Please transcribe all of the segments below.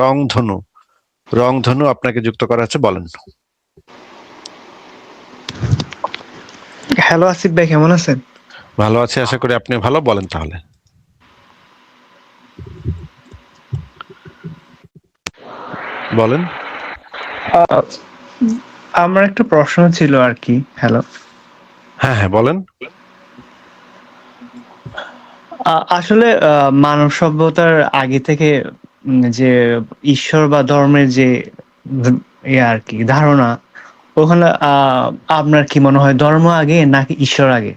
রংধনু, রংধনু আপনাকে যুক্ত করা আছে, বলেন। হ্যালো আসিফ ভাই, কেমন আছেন? ভালো আছে, আশা করি আপনি ভালো। বলেন তাহলে, বলেন। আহ, আমার একটা প্রশ্ন ছিল আর কি। হ্যালো। হ্যাঁ হ্যাঁ, বলেন। আসলে মানব সভ্যতার আগে থেকে যে ঈশ্বর বা ধর্মের যে ইয়ে আর কি ধারণা, ওখানে আপনার কি মনে হয় ধর্ম আগে নাকি ঈশ্বর আগে?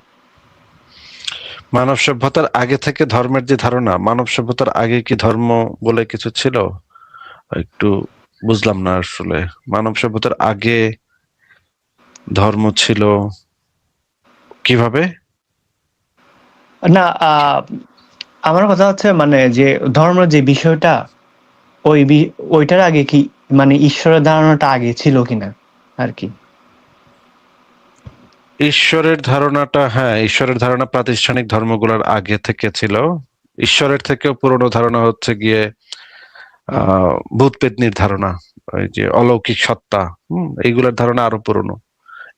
মানব সভ্যতার আগে থেকে ধর্মের যে ধারণা, মানব সভ্যতার আগে কি ধর্ম বলে কিছু ছিল? একটু বুঝলাম না আসলে। মানব সভ্যতার আগে ধর্ম ছিল কিভাবে? না, আমার কথা হচ্ছে মানে যে ধর্ম যে বিষয়টা, ওইটার আগে কি মানে ঈশ্বরের ধারণাটা আগে ছিল কিনা আর কি। ঈশ্বরের ধারণাটা, হ্যাঁ, ঈশ্বরের ধারণা প্রাতিষ্ঠানিক ধর্মগুলোর আগে থেকে ছিল। ঈশ্বরের থেকেও পুরনো ধারণা হচ্ছে গিয়ে ভূত পেত্নীর ধারণা, ওই যে অলৌকিক সত্তা, এইগুলোর ধারণা আরো পুরনো।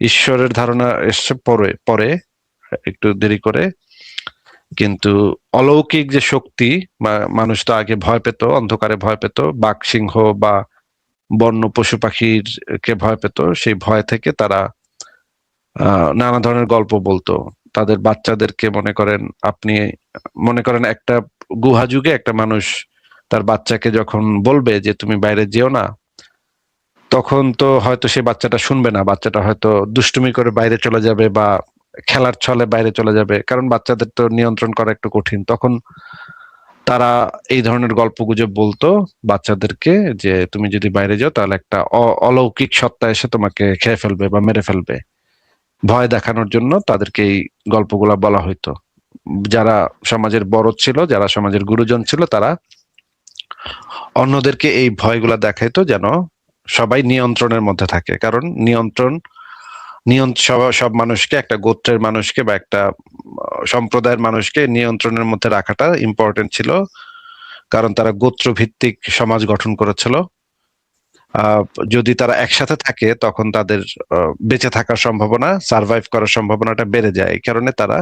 ঈশ্বরের ধারণা এসছে পরে পরে, একটু দেরি করে। কিন্তু অলৌকিক যে শক্তি, মানুষ তো আগে ভয় পেত, অন্ধকারে ভয় পেত, বাঘ সিংহ বা বন্য পশু পাখির কে ভয় পেত। সেই ভয় থেকে তারা নানা ধরনের গল্প বলতো তাদের বাচ্চাদেরকে। মনে করেন একটা গুহা যুগে একটা মানুষ তার বাচ্চাকে যখন বলবে যে তুমি বাইরে যেও না, তখন তো হয়তো সেই বাচ্চাটা শুনবে না, বাচ্চাটা হয়তো দুষ্টুমি করে বাইরে চলে যাবে বা খেলার ছলে বাইরে চলে যাবে, কারণ বাচ্চাদের তো নিয়ন্ত্রণ করা একটু কঠিন। তখন তারা এই ধরনের গল্পগুজব বলতো বাচ্চাদেরকে, যে তুমি যদি বাইরে যাও তাহলে একটা অলৌকিক সত্তা এসে তোমাকে খেয়ে ফেলবে বা মেরে ফেলবে। ভয় দেখানোর জন্য তাদেরকে এই গল্পগুলা বলা হইতো। যারা সমাজের বড় ছিল, যারা সমাজের গুরুজন ছিল, তারা অন্যদেরকে এই ভয়গুলা দেখাইতো যেন সবাই নিয়ন্ত্রণের মধ্যে থাকে। কারণ সব মানুষকে, একটা গোত্রের মানুষকে বা একটা সম্প্রদায়ের মানুষকে নিয়ন্ত্রণের মধ্যে রাখাটা ইম্পর্টেন্ট ছিল। কারণ তারা গোত্র ভিত্তিক সমাজ গঠন করেছিল। আহ, যদি তারা একসাথে থাকে তখন তাদের বেঁচে থাকার সম্ভাবনা, সার্ভাইভ করার সম্ভাবনাটা বেড়ে যায়। এই কারণে তারা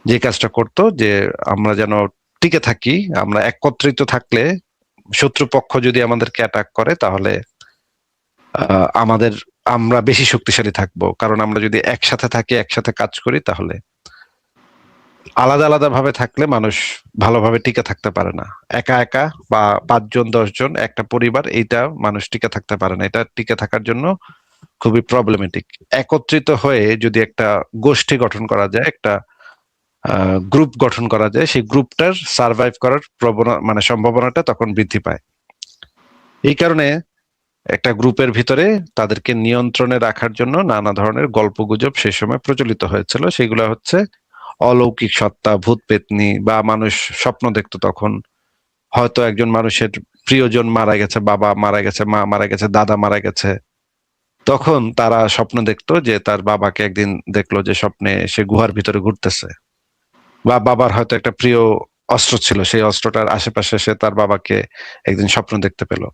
যে কাজটা করতো যে আমরা যেন টিকে থাকি, আমরা একত্রিত থাকলে শত্রুপক্ষ যদি আমাদেরকে অ্যাটাক করে তাহলে আমাদের আমরা বেশি শক্তিশালী থাকবো। কারণ আমরা যদি একসাথে থাকি, একসাথে কাজ করি, তাহলে আলাদা আলাদা ভাবে থাকলে মানুষ ভালোভাবে টিকে থাকতে পারে না। একা একা বা 5 জন 10 জন একটা পরিবার, এইটা মানুষ টিকে থাকতে পারে না। এটা টিকে থাকার জন্য খুবই প্রবলেমেটিক। একত্রিত হয়ে যদি একটা গোষ্ঠী গঠন করা যায়, একটা গ্রুপ গঠন করা যায়, সেই গ্রুপটার সার্ভাইভ করার সম্ভাবনাটা তখন বৃদ্ধি পায়। এই কারণে একটা গ্রুপের ভিতরে তাদেরকে নিয়ন্ত্রণে রাখার জন্য নানা ধরনের গল্পগুজব সেই সময় প্রচলিত হয়েছিল। সেগুলো হচ্ছে অলৌকিক সত্তা, ভূত পেতনি, বা মানুষ স্বপ্ন দেখতো তখন। হয়তো একজন মানুষের প্রিয়জন মারা গেছে, বাবা মারা গেছে, মা মারা গেছে, দাদা মারা গেছে, তখন তারা স্বপ্ন দেখতো যে তার বাবাকে একদিন দেখলো যে স্বপ্নে সে গুহার ভিতরে ঘুরতেছে। বা বাবার হয়তো একটা প্রিয় অস্ত্র ছিল, সেই অস্ত্রটার আশেপাশে সে তার বাবাকে একদিন স্বপ্ন দেখতে পেল।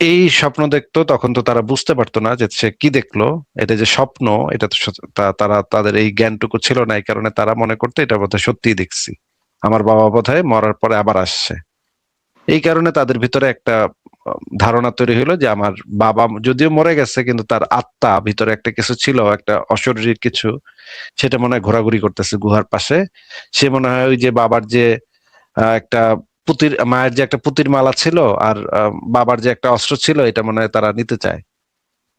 এই স্বপ্ন দেখতো, তখন তো তারা বুঝতে পারতো না যে সে কি দেখলো, এটা যে স্বপ্ন, এটা তো তারা তাদের এই জ্ঞানটুকু ছিল না। এই কারণে তারা মনে করতো এটা বোধহয় সত্যিই দেখছি, আমার বাবা বোধহয় মরার পরে আবার আসছে। এই কারণে তাদের ভিতরে একটা ধারণা তৈরি হলো যে আমার বাবা যদিও মরে গেছে, কিন্তু তার আত্মা ভিতরে একটা কিছু ছিল, একটা অশরীরী কিছু, সেটা মনে হয় ঘোরাঘুরি করতেছে গুহার পাশে। সে মনে হয় ওই যে বাবার যে একটা মায়ের যে একটা পুতির মালা ছিল, আর বাবার যে একটা অস্ত্র ছিল, এটা মনে হয় তারা নিতে চায়।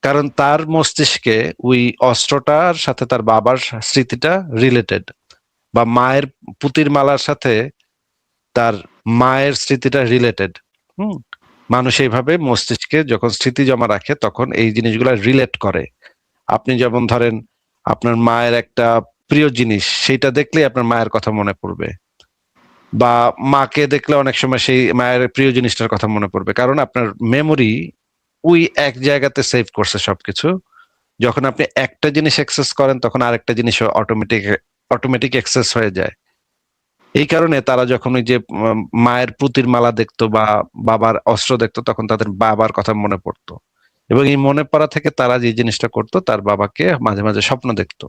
কারণ তার মস্তিষ্কে ওই অস্ত্রটার সাথে তার বাবার স্মৃতিটা রিলেটেড, বা মায়ের পুতির মালার সাথে তার মায়ের স্মৃতিটা রিলেটেড। হুম। মানুষ এইভাবে মস্তিষ্কে যখন স্মৃতি জমা রাখে তখন এই জিনিসগুলা রিলেট করে। আপনি যেমন ধরেন, আপনার মায়ের একটা প্রিয় জিনিস, সেটা দেখলেই আপনার মায়ের কথা মনে পড়বে। বা মাকে দেখলে অনেক সময় সেই মায়ের প্রিয় জিনিসটার কথা মনে পড়বে, কারণ আপনার মেমোরি ওই এক জায়গাতে সেভ করছে সবকিছু। যখন আপনি একটা জিনিস অ্যাক্সেস করেন তখন আরেকটা জিনিস অটোমেটিক অ্যাক্সেস হয়ে যায়। এই কারণে তারা যখন ওই যে মায়ের পুতির মালা দেখতো বা বাবার অস্ত্র দেখতো, তখন তাদের বাবার কথা মনে পড়তো, এবং এই মনে পড়া থেকে তারা যে জিনিসটা করতো, তার বাবাকে মাঝে মাঝে স্বপ্ন দেখতো।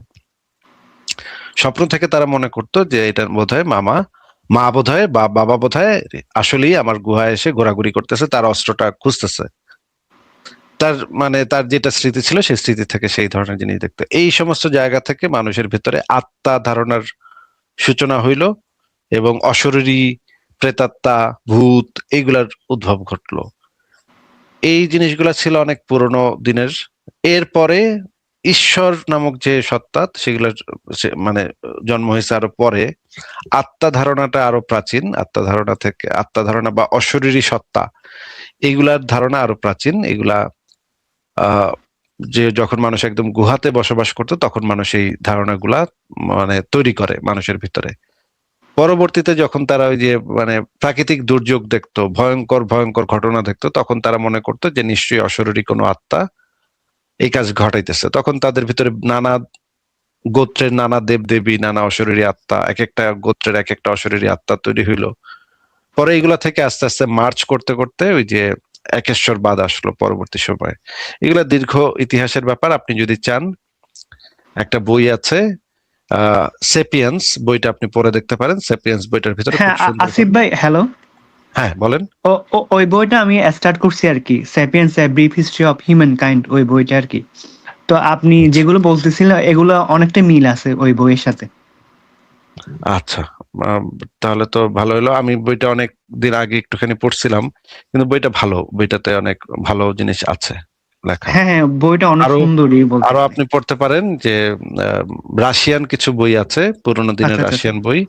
স্বপ্ন থেকে তারা মনে করতো যে এটা বোধহয় মা বোধহয় বা বাবা বোধহয় আসলেই আমার গুহায় এসে ঘোরাঘুরি করতেছে, তার অস্ত্রটা খুঁজতেছে। তার মানে তার যেটা স্মৃতি ছিল সেই স্মৃতি থেকে সেই ধরনের জিনিস দেখতো। এই সমস্ত জায়গা থেকে মানুষের ভিতরে আত্মা ধারণার সূচনা হইল, এবং অশরীরী, প্রেতাত্মা, ভূত এইগুলার উদ্ভব ঘটলো। এই জিনিসগুলা ছিল অনেক পুরনো দিনের। এরপরে ঈশ্বর নামক যে সত্তা, সেগুলোর মানে জন্ম হয়েছে আরো পরে। আত্মা ধারণাটা আরো প্রাচীন, আত্মা ধারণা বা অশরীরী সত্তা, এইগুলার ধারণা আরো প্রাচীন। এগুলা আহ যে যখন মানুষ একদম গুহাতে বসবাস করতো, তখন মানুষ এই ধারণাগুলা মানে তৈরি করে মানুষের ভিতরে। পরবর্তীতে যখন তারা ওই যে মানে প্রাকৃতিক দুর্যোগ দেখতো, ভয়ঙ্কর ভয়ঙ্কর ঘটনা দেখতো, তখন তারা মনে করতো যে নিশ্চয়ই অশরীরী কোনো আত্মা এই কাজ ঘটাইতেছে। তখন তাদের ভিতরে নানা গোত্রের নানা দেব দেবী, নানা অশরীরী আত্মা, এক একটা গোত্রের এক একটা অশরীরী আত্মা তৈরি হইলো। পরে এগুলা থেকে আস্তে আস্তে মার্চ করতে করতে ওই যে একেশ্বরবাদ আসলো পরবর্তী সময়ে। এগুলা দীর্ঘ ইতিহাসের ব্যাপার। আপনি যদি চান, একটা বই আছে সেপিয়েন্স, বইটা আপনি পড়ে দেখতে পারেন। সেপিয়েন্স বইটার ভিতরে খুব হ্যাঁ, সুন্দর আসিফ ভাই, হ্যালো। হ্যাঁ বলেন। ওই বইটা আমি স্টার্ট করছি আর কি, sapiens a brief history of human kind, ওই বইটা আর কি। তো আপনি যেগুলো বলতেছিলেন এগুলো অনেকটা মিল আছে ওই বইয়ের সাথে। আচ্ছা, আহ, তাহলে তো ভালো হলো। আমি বইটা অনেক দিন আগে একটুখানি পড়ছিলাম, কিন্তু বইটা ভালো, বইটাতে অনেক ভালো জিনিস আছে লেখা। হ্যাঁ হ্যাঁ, বইটা অনেক আরো সুন্দরই বলতে আরো গেলে। আপনি পড়তে পারেন যে আহ, রাশিয়ান কিছু বই আছে, পুরোনো দিনের আচ্ছা আচ্ছা আচ্ছা। রাশিয়ান বই।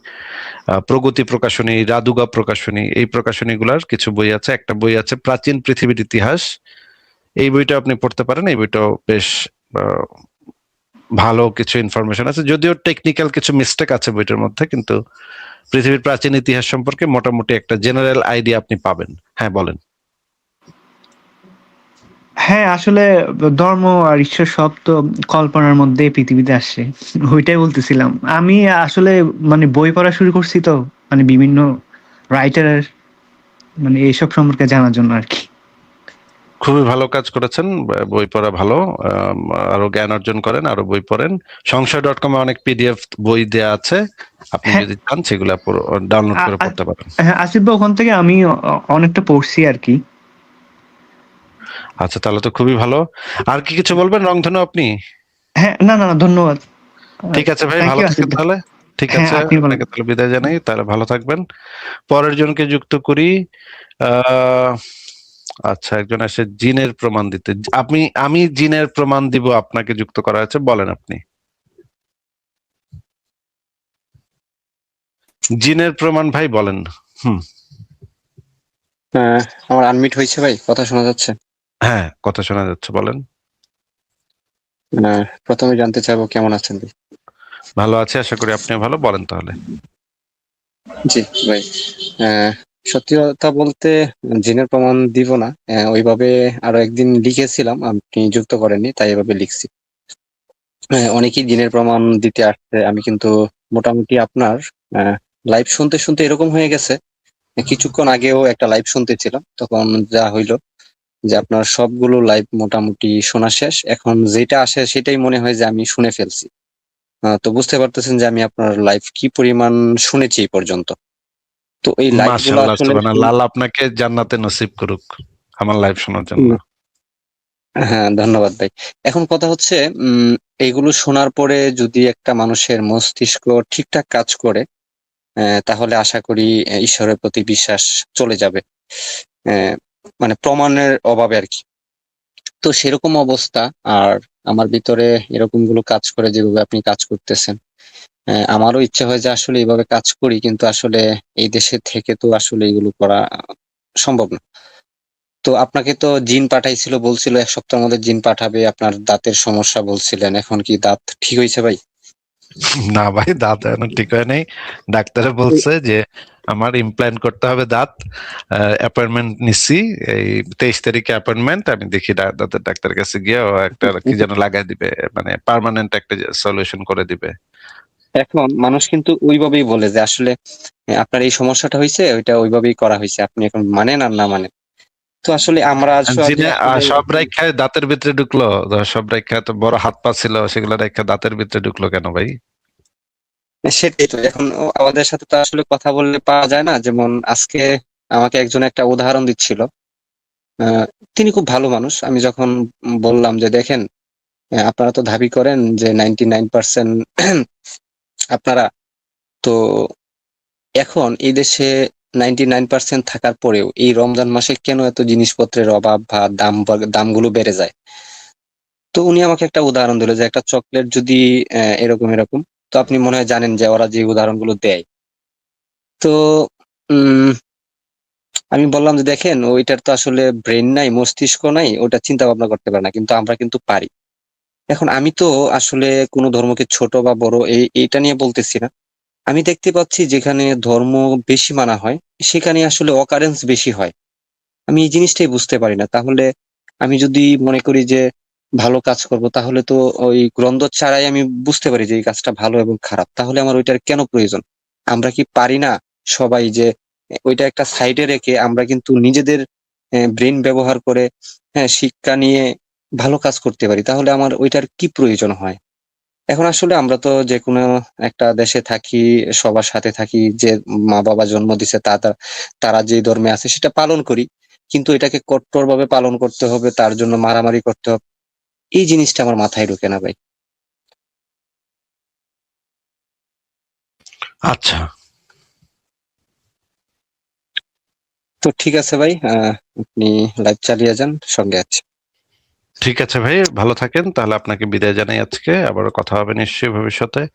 প্রগতি প্রকাশনী, রাদুগা প্রকাশনী, এই প্রকাশনীগুলার কিছু বই আছে। একটা বই আছে প্রাচীন পৃথিবীর ইতিহাস, এই বইটা আপনি পড়তে পারেন। এই বইটাও বেশ আহ, ভালো কিছু ইনফরমেশন আছে, যদিও টেকনিক্যাল কিছু মিস্টেক আছে বইটার মধ্যে, কিন্তু পৃথিবীর প্রাচীন ইতিহাস সম্পর্কে মোটামুটি একটা জেনারেল আইডিয়া আপনি পাবেন। হ্যাঁ বলেন। হ্যাঁ, আসলে ধর্ম আর ঈশ্বর সব তো কল্পনার মধ্যে পৃথিবীতে আসছে, ওইটাই বলতেছিলাম আমি। আসলে মানে বই পড়া শুরু করছি তো, মানে বিভিন্ন রাইটারের, মানে এইসব সম্পর্কে জানার জন্য আর কি। খুবই ভালো কাজ করেছেন, বই পড়া ভালো। আরো জ্ঞান অর্জন করেন, আরো বই পড়েন। সংশয়.com এ অনেক পিডিএফ বই দেয়া আছে, আপনি হ্যাঁ, যদি চান সেগুলা ডাউনলোড আ- করে আ- পড়তে পারেন। হ্যাঁ, আসিফ ভাই, ওখান থেকে আমি অনেকটা পড়ছি আর কি। আচ্ছা, তাহলে তো খুবই ভালো। আর কি কিছু বলবেন রংধনু আপনি? হ্যাঁ, না না না, ধন্যবাদ। ঠিক আছে ভাই, থ্যাংক ভালো ইউ আসিফ থাকেন ভাই। তাহলে। ঠিক হ্যাঁ, আছে, আপনি বলেন। আপনাকে তাহলে বিদায় জানাই, তাহলে ভালো থাকবেন। পরের জনকে যুক্ত করি। আহ আচ্ছা, একজন আসে জিনের প্রমাণ দিতে। আমি জিনের প্রমাণ দিব, আপনাকে যুক্ত করা আছে, বলেন আপনি। জিনের প্রমাণ ভাই বলেন। হুম। আমার আনমিট হয়েছে ভাই, কথা শোনা যাচ্ছে? হ্যাঁ, কথা শোনা যাচ্ছে, বলেন। প্রথমে জানতে চাইবো কেমন আছেন ভাই? ভালো আছে, আশা করি আপনিও ভালো। বলেন তাহলে। জি ভাই, সত্যি কথা বলতে জিনের প্রমাণ দিব না, ওইভাবে আরো একদিন লিখেছিলাম, আপনি যুক্ত করেননি তাই এভাবে লিখছি। অনেকেই জিনের প্রমাণ দিতে আসছে, আমি কিন্তু মোটামুটি আপনার লাইভ শুনতে শুনতে এরকম হয়ে গেছে। কিছুক্ষণ আগেও একটা লাইভ শুনতেছিলাম, তখন যা হইলো যে আপনার সবগুলো লাইভ মোটামুটি শোনা শেষ। এখন যেটা আসে সেটাই মনে হয় যে আমি শুনে ফেলছি। তো বুঝতে পারতেছেন যে আমি আপনার লাইভ কি পরিমাণ শুনেছি এই পর্যন্ত। তো এই লাইভ গুলো মাশাআল্লাহ, আসলে সুবহানাল্লাহ, আল্লাহ আপনাকে জান্নাতে নসিব করুক আমার লাইভ শোনার জন্য। হ্যাঁ, ধন্যবাদ ভাই। এখন কথা হচ্ছে, এগুলো শোনার পরে যদি একটা মানুষের মস্তিষ্ক ঠিকঠাক কাজ করে, তাহলে আশা করি ঈশ্বরের প্রতি বিশ্বাস চলে যাবে, আহ, মানে প্রমাণের অভাবে আর কি। তো সেরকম অবস্থা। আর আমার ভিতরে এরকম গুলো কাজ করে যেভাবে আপনি কাজ করতেছেন, আমারও ইচ্ছা হয় যে আসলে এইভাবে কাজ করি, কিন্তু আসলে এই দেশে থেকে তো আসলে এগুলো করা সম্ভব না। তো আপনাকে তো জিন পাঠাইছিল, বলছিল 1 সপ্তাহের মধ্যে জিন পাঠাবে, আপনার দাঁতের সমস্যা বলছিলেন, এখন কি দাঁত ঠিক হয়েছে ভাই? না ভাই, দাঁত এখনো ঠিক হয় নাই। ডাক্তারে বলছে যে আমার ইমপ্ল্যান্ট করতে হবে দাঁত। অ্যাপয়েন্টমেন্ট নিচ্ছি, এই 23 তারিখে অ্যাপয়েন্টমেন্ট। আমি দেখি দাঁতের ডাক্তারের কাছে গিয়ে ও একটা কি যেন লাগাই দিবে, মানে পার্মানেন্ট একটা সলিউশন করে দিবে। এখন মানুষ কিন্তু ওইভাবেই বলে যে আসলে আপনার এই সমস্যাটা হয়েছে, ওইটা ওইভাবেই করা হয়েছে, আপনি এখন মানেন আর না মানেন। তো আসলে আমরা জিনে আসলে সব রেখায় দাঁতের ভিতরে ঢুকলো, সব রেখা তো বড় হাত পা ছিল, সেগুলো রেখা দাঁতের ভিতরে ঢুকলো কেন ভাই? সেটাই তো, এখন আমাদের সাথে তো আসলে কথা বললে পাওয়া যায় না। যেমন আজকে আমাকে একজন একটা উদাহরণ দিচ্ছিল। আহ, তিনি খুব ভালো মানুষ। আমি যখন বললাম যে দেখেন, আপনারা তো দাবি করেন যে 99% আপনারা তো, এখন এই দেশে 99% থাকার পরেও এই রমজান মাসে কেন এত জিনিসপত্রের অভাব বা দামগুলো বেড়ে যায়? তো উনি আমাকে একটা উদাহরণ দিল যে একটা চকলেট যদি এরকম এরকম, তো আপনি মনে হয় জানেন যে ওরা যে উদাহরণগুলো দেয়। তো উম আমি বললাম যে দেখেন, ওইটার তো আসলে ব্রেন নাই, মস্তিষ্ক নাই, ওটা চিন্তা ভাবনা করতে পারে না, কিন্তু আমরা কিন্তু পারি। এখন আমি তো আসলে কোনো ধর্মকে ছোট বা বড় এইটা নিয়ে বলতেছি না। আমি দেখতে পাচ্ছি যেখানে ধর্ম বেশি মানা হয়, সেখানে আসলে অকারেন্স বেশি হয়। আমি এই জিনিসটাই বুঝতে পারি না। তাহলে আমি যদি মনে করি যে ভালো কাজ করব, তাহলে তো ওই গ্রন্থ ছাড়াই আমি বুঝতে পারি যে এই কাজটা ভালো এবং খারাপ। তাহলে আমার ওইটার কেন প্রয়োজন? আমরা কি পারি না সবাই যে ওইটা একটা সাইডে রেখে আমরা কিন্তু নিজেদের ব্রেন ব্যবহার করে, হ্যাঁ, শিক্ষা নিয়ে ভালো কাজ করতে পারি? তাহলে আমার ওইটার কি প্রয়োজন হয়? এখন আসলে আমরা তো যেকোনো একটা দেশে থাকি, সবার সাথে থাকি, যে মা বাবা জন্ম দিছে তারা যে ধর্মে আছে সেটা পালন করি। কিন্তু এটাকে কট্টরভাবে পালন করতে হবে, তার জন্য মারামারি করতে হবে, এই জিনিসটা আমার মাথায় ঢোকে না ভাই। আচ্ছা, তো ঠিক আছে ভাই, আপনি লাইভ চালিয়ে যান, সঙ্গে আছি। ঠিক আছে ভাই, ভালো থাকেন। তাহলে আপনাকে বিদায় জানাই আজকে, আবারও কথা হবে নিশ্চয়ই ভবিষ্যতে।